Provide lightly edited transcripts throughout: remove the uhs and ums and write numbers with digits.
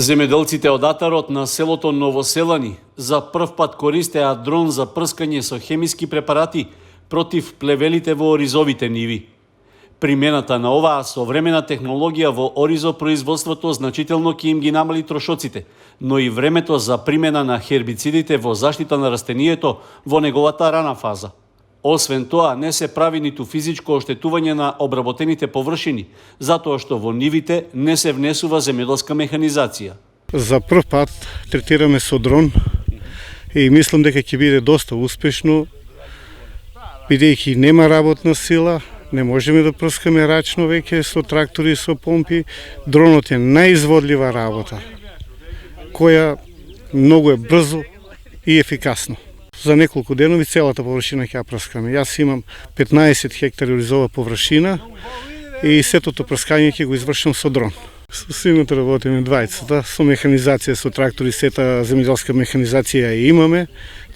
Земеделците од атарот на селото Новоселани за прв пат користеа дрон за прскање со хемиски препарати против плевелите во оризовите ниви. Примената на оваа современа технологија во оризопроизводството значително ќе им ги намали трошоците, но и времето за примена на хербицидите во заштита на растението во неговата рана фаза. Освен тоа, не се прави ниту физичко оштетување на обработените површини, затоа што во нивите не се внесува земјоделска механизација. За прв пат третираме со дрон и мислам дека ќе биде доста успешно, бидејќи нема работна сила, не можеме да прскаме рачно веќе со трактори и со помпи. Дронот е најизводлива работа, која многу е брзо и ефикасно. За неколку денови целата површина ќе ја прскаме. Јас имам 15 хектари оризова површина и сетото прскање ќе го извршам со дрон. Со синото работиме двајцата, со механизација, со трактори, сета земјоделска механизација ја имаме,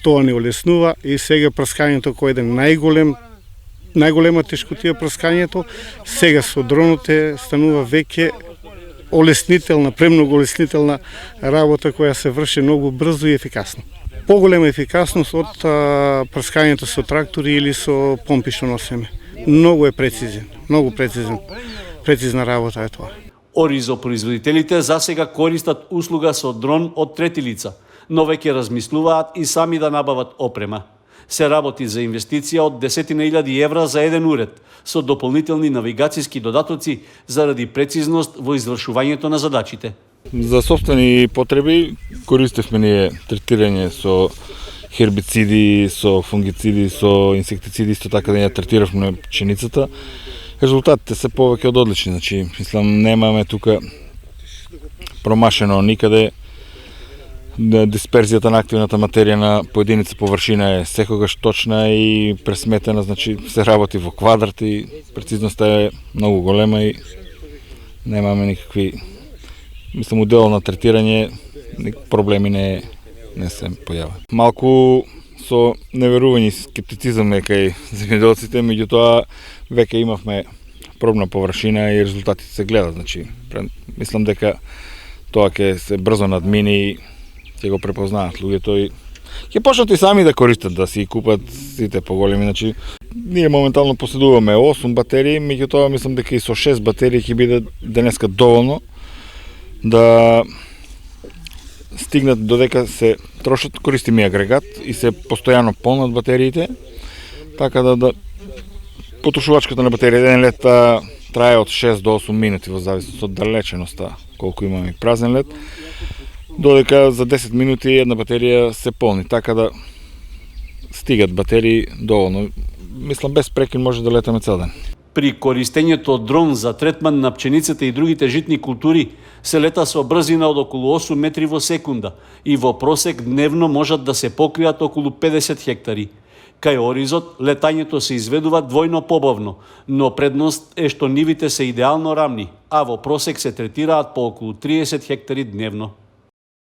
тоа не олеснува и сега прскањето кој е најголема тешкотија прскањето, сега со дронот станува веќе олеснителна, премногу олеснителна работа која се врши многу брзо и ефикасно. Поголема ефикасност од прскањето со трактори или со помпи што носиме. Многу е прецизен, прецизна работа е тоа. Оризопроизводителите засега користат услуга со дрон од трети лица, но веќе размислуваат и сами да набават опрема. Се работи за инвестиција од 10.000 евра за еден уред, со дополнителни навигацијски додатоци заради прецизност во извршувањето на задачите. За сопствени потреби користевме ние третирање со хербициди, со фунгициди, со инсектициди, исто така да ја третиравме пченицата. Резултатите се повеќе од одлични, значи мислам немаме тука промашено никаде. Дисперзијата на активната материја на поединица површина е секогаш точна и пресметена, значи се работи во квадрат и прецизноста е многу голема и немаме никакви, мислам, удел на третирање, проблеми не се појават. Малку со неверување и скептицизам е кај земјоделците, меѓутоа веќе имавме пробна површина и резултатите се гледат, значи мислам дека тоа ќе се брзо надмини и ќе го препознаат луѓето и ќе почнат и сами да користат, да си купат сите поголеми. Значи, ние моментално поседуваме 8 батерии, меѓутоа мислам дека и со 6 батерии ќе биде денеска доволно да стигнат додека се трошат, користиме агрегат и се постојано полнат батериите, така да потрошувачката на батерија еден лет трае од 6 до 8 минути во зависност од далеченоста колку имаме празен лет, додека за 10 минути една батерија се полни, така да стигат батерии доволно. Мислам без прекин може да летаме цел ден. При користењето дрон за третман на пченицата и другите житни култури се лета со брзина од околу 8 метри во секунда и во просек дневно можат да се покријат околу 50 хектари. Кај оризот летањето се изведува двојно побавно, но предност е што нивите се идеално рамни, а во просек се третираат по околу 30 хектари дневно.